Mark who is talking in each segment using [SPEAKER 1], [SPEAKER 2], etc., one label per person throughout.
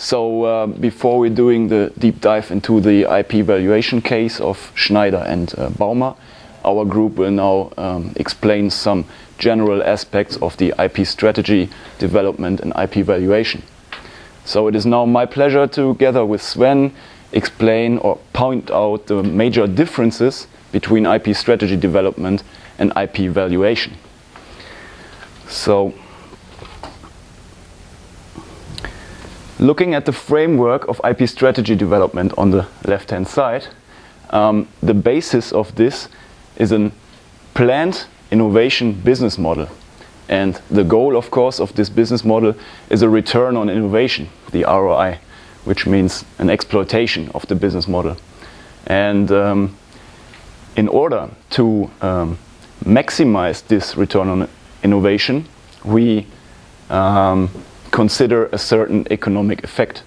[SPEAKER 1] So before we're doing the deep dive into the IP valuation case of Schneider and Baumer, our group will now explain some general aspects of the IP strategy, development and IP valuation. So it is now my pleasure to, together with Sven, explain or point out the major differences between IP strategy development and IP valuation. So, looking at the framework of IP strategy development on the left-hand side, the basis of this is a planned innovation business model. And the goal, of course, of this business model is a return on innovation, the ROI, which means an exploitation of the business model. And in order to maximize this return on innovation, we consider a certain economic effect,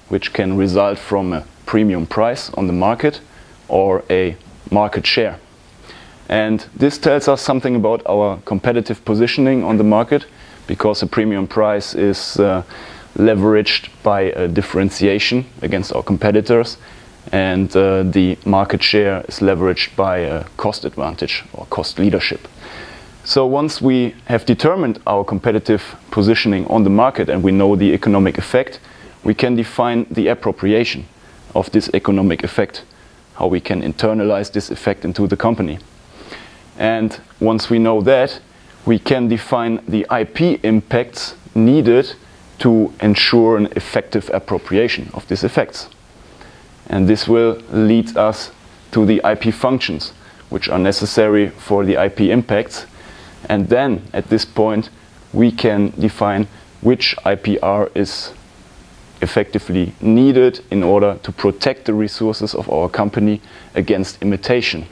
[SPEAKER 1] which can result from a premium price on the market or a market share. And this tells us something about our competitive positioning on the market, because a premium price is leveraged by a differentiation against our competitors, and the market share is leveraged by a cost advantage or cost leadership. So once we have determined our competitive positioning on the market and we know the economic effect, we can define the appropriation of this economic effect, how we can internalize this effect into the company. And once we know that, we can define the IP impacts needed to ensure an effective appropriation of these effects. And this will lead us to the IP functions, which are necessary for the IP impacts. And then, at this point, we can define which IPR is effectively needed in order to protect the resources of our company against imitation.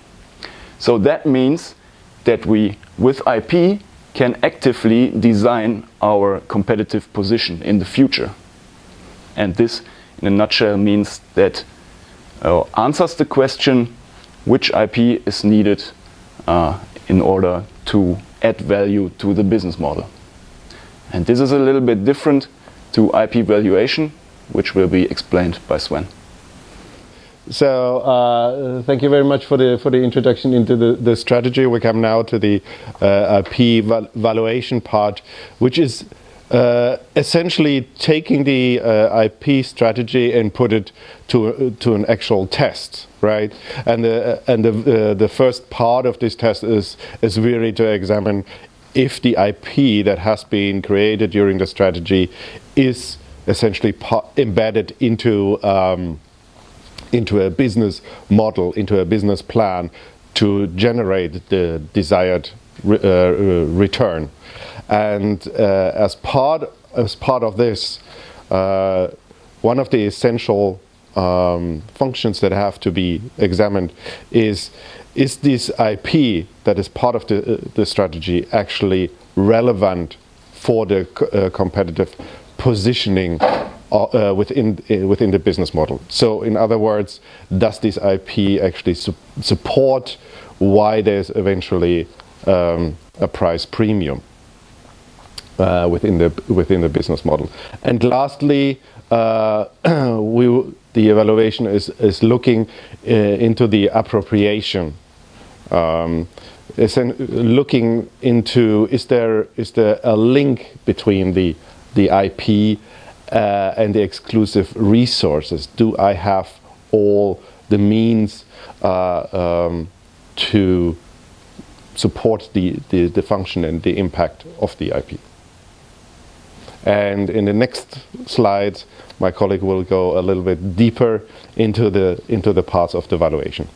[SPEAKER 1] So that means that we, with IP, can actively design our competitive position in the future. And this, in a nutshell, means that answers the question which IP is needed in order to add value to the business model. And this is a little bit different to IP valuation, which will be explained by Sven.
[SPEAKER 2] So thank you very much for the introduction into the strategy. We come now to the IP valuation part, which is essentially taking the IP strategy and put it to an actual test, right? And the first part of this test is really to examine if the IP that has been created during the strategy is essentially embedded into a business model, into a business plan to generate the desired return. And as part of this, one of the essential functions that have to be examined is this IP that is part of the strategy actually relevant for the competitive positioning within the business model. So in other words, does this IP actually support why there's eventually a price premium within the business model? And lastly, the evaluation is looking into the appropriation, looking into is there a link between the IP and the exclusive resources? Do I have all the means to support the function and the impact of the IP? And in the next slides, my colleague will go a little bit deeper into the parts of the valuation.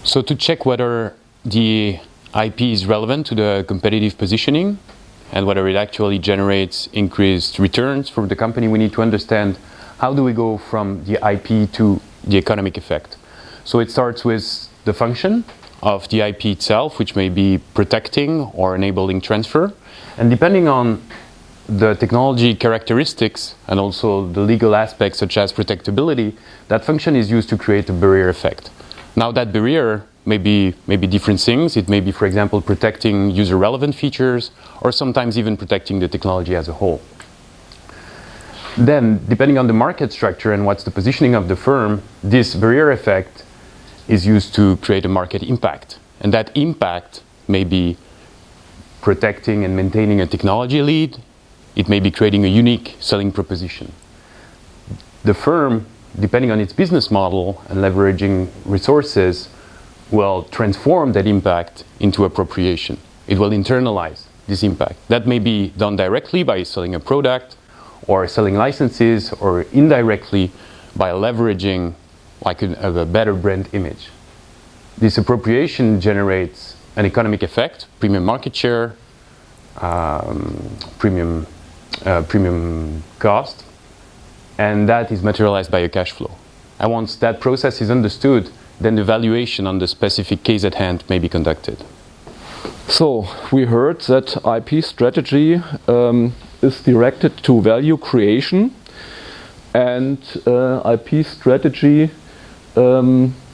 [SPEAKER 3] So to check whether the IP is relevant to the competitive positioning and whether it actually generates increased returns for the company, we need to understand how do we go from the IP to the economic effect. So it starts with the function of the IP itself, which may be protecting or enabling transfer. And depending on the technology characteristics and also the legal aspects such as protectability, that function is used to create a barrier effect. Now that barrier may be different things. It may be, for example, protecting user relevant features or sometimes even protecting the technology as a whole. Then, depending on the market structure and what's the positioning of the firm, this barrier effect is used to create a market impact. And that impact may be protecting and maintaining a technology lead. It may be creating a unique selling proposition. The firm, depending on its business model and leveraging resources, will transform that impact into appropriation. It will internalize this impact. That may be done directly by selling a product or selling licenses, or indirectly by leveraging like a better brand image. This appropriation generates an economic effect, premium market share, premium cost, and that is materialized by a cash flow. And once that process is understood, then the valuation on the specific case at hand may be conducted.
[SPEAKER 1] So we heard that IP strategy is directed to value creation, and IP strategy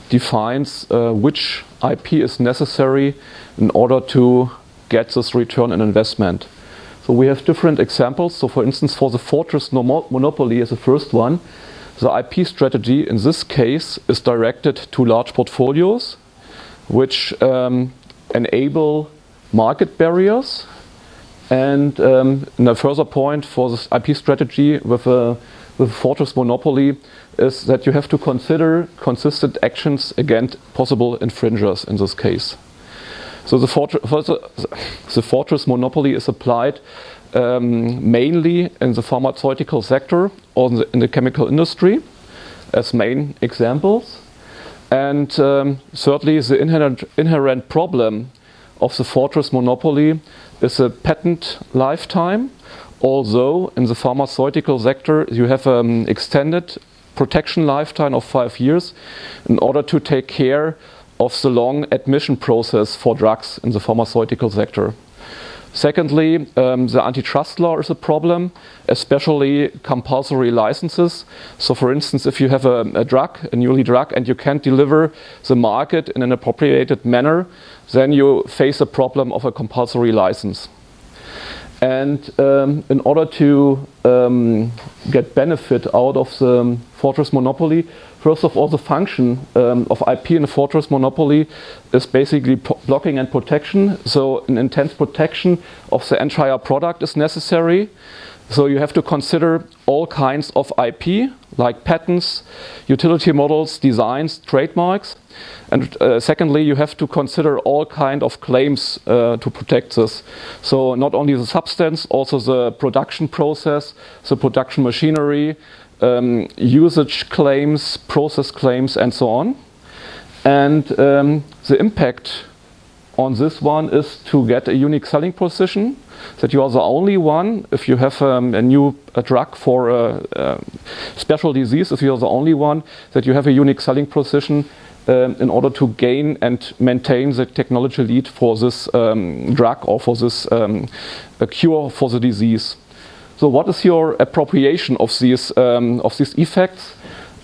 [SPEAKER 1] defines which IP is necessary in order to get this return on investment. So we have different examples. So for instance, for the fortress monopoly as the first one, the IP strategy in this case is directed to large portfolios which enable market barriers. And in a further point for this IP strategy with a fortress monopoly is that you have to consider consistent actions against possible infringers in this case. So the fortress monopoly is applied mainly in the pharmaceutical sector or in the chemical industry as main examples. And thirdly, the inherent problem of the fortress monopoly is a patent lifetime. Although in the pharmaceutical sector you have an extended protection lifetime of 5 years in order to take care of the long admission process for drugs in the pharmaceutical sector. Secondly, the antitrust law is a problem, especially compulsory licenses. So for instance, if you have a newly drug, and you can't deliver the market in an appropriated manner, then you face a problem of a compulsory license. And in order to get benefit out of the fortress monopoly, first of all, the function of IP in a fortress monopoly is basically blocking and protection. So an intense protection of the entire product is necessary. So you have to consider all kinds of IP, like patents, utility models, designs, trademarks. And secondly, you have to consider all kinds of claims to protect this. So not only the substance, also the production process, the production machinery, usage claims, process claims, and so on. And the impact on this one is to get a unique selling position, that you are the only one. If you have a new drug for a special disease, if you are the only one, that you have a unique selling position in order to gain and maintain the technology lead for this drug or for this cure for the disease. So what is your appropriation of these effects?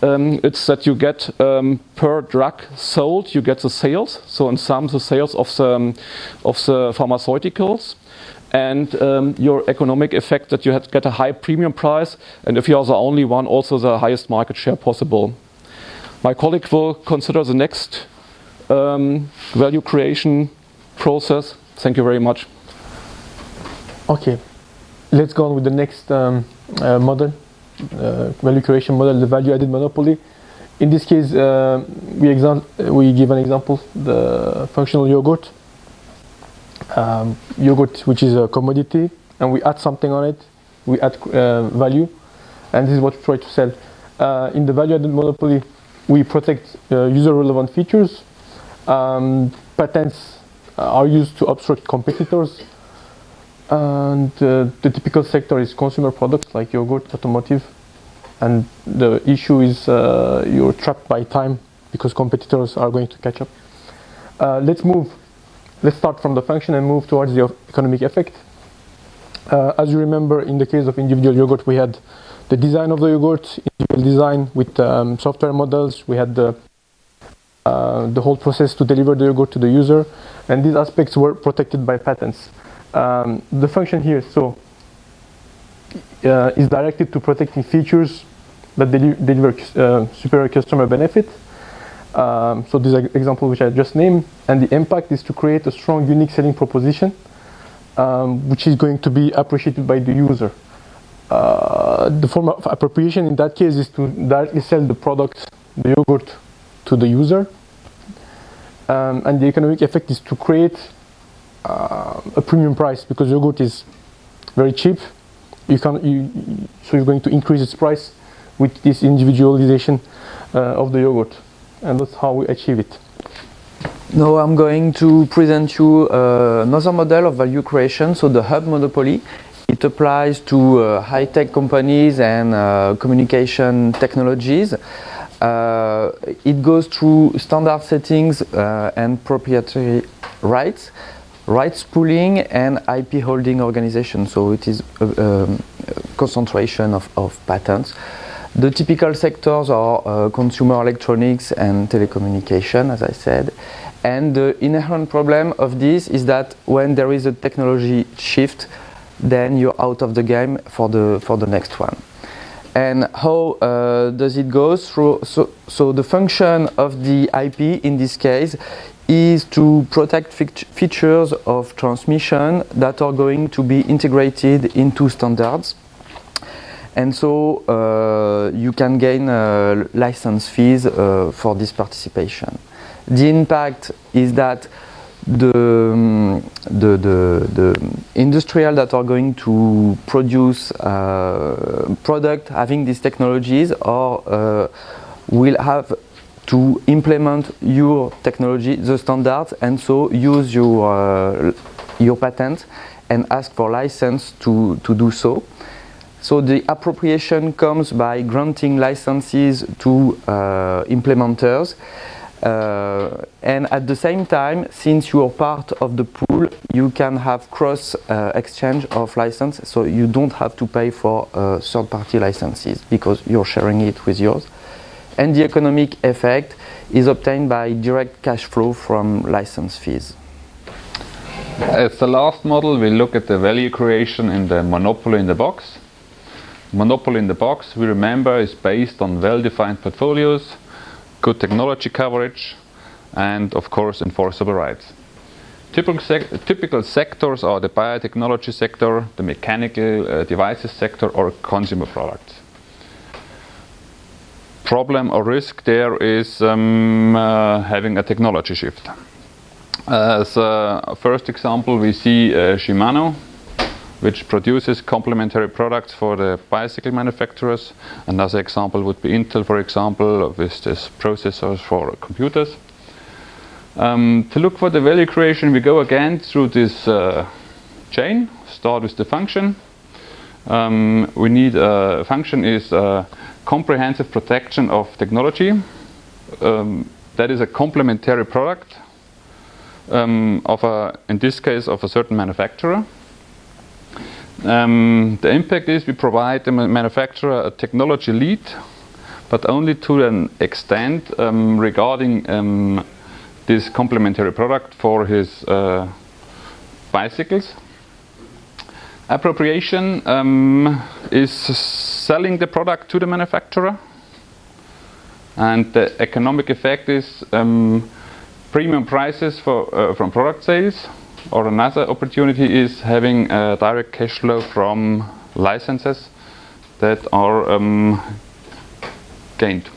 [SPEAKER 1] It's that you get per drug sold, you get the sales. So in sum, the sales of the pharmaceuticals, and your economic effect that you get a high premium price, and if you are the only one, also the highest market share possible. My colleague will consider the next value creation process. Thank you very much.
[SPEAKER 4] Okay, let's go on with the next model. Value creation model, the value-added monopoly. In this case, we give an example, the functional yogurt. Yogurt, which is a commodity, and we add something on it, we add value, and this is what we try to sell. In the value-added monopoly, we protect user-relevant features. Patents are used to obstruct competitors. And the typical sector is consumer products like yogurt, automotive, and the issue is you're trapped by time because competitors are going to catch up. Let's start from the function and move towards the economic effect. As you remember, in the case of individual yogurt, we had the design of the yogurt, individual design with software models. We had the whole process to deliver the yogurt to the user, and these aspects were protected by patents. The function here, so is directed to protecting features that deliver superior customer benefit. So this example which I just named, and the impact is to create a strong, unique selling proposition, which is going to be appreciated by the user. The form of appropriation in that case is to directly sell the product, the yogurt, to the user, and the economic effect is to create a premium price, because yogurt is very cheap. So you're going to increase its price with this individualization of the yogurt, and that's how we achieve it.
[SPEAKER 5] Now I'm going to present you another model of value creation, so the hub monopoly. It applies to high-tech companies and communication technologies. It goes through standard settings and proprietary rights pooling, and IP holding organization. So it is a concentration of patents. The typical sectors are consumer electronics and telecommunication, as I said. And the inherent problem of this is that when there is a technology shift, then you're out of the game for the next one. And how does it go through? So the function of the IP in this case is to protect features of transmission that are going to be integrated into standards. And so you can gain license fees for this participation. The impact is that the industrial that are going to produce product having these technologies or will have to implement your technology, the standards, and so use your patent and ask for license to do so. So the appropriation comes by granting licenses to implementers. And at the same time, since you are part of the pool, you can have cross exchange of license, so you don't have to pay for third-party licenses because you're sharing it with yours. And the economic effect is obtained by direct cash flow from license fees.
[SPEAKER 6] As the last model, we look at the value creation in the monopoly in the box. Monopoly in the box, we remember, is based on well-defined portfolios, good technology coverage, and of course enforceable rights. Typical sectors are the biotechnology sector, the mechanical devices sector, or consumer products. Problem or risk there is having a technology shift. As a first example, we see Shimano, which produces complementary products for the bicycle manufacturers. Another example would be Intel, for example, with this processors for computers. To look for the value creation, we go again through this chain. Start with the function. We need a function is comprehensive protection of technology. That is a complementary product in this case of a certain manufacturer. The impact is we provide the manufacturer a technology lead, but only to an extent regarding this complementary product for his bicycles. Appropriation is selling the product to the manufacturer, and the economic effect is premium prices from product sales, or another opportunity is having a direct cash flow from licenses that are gained.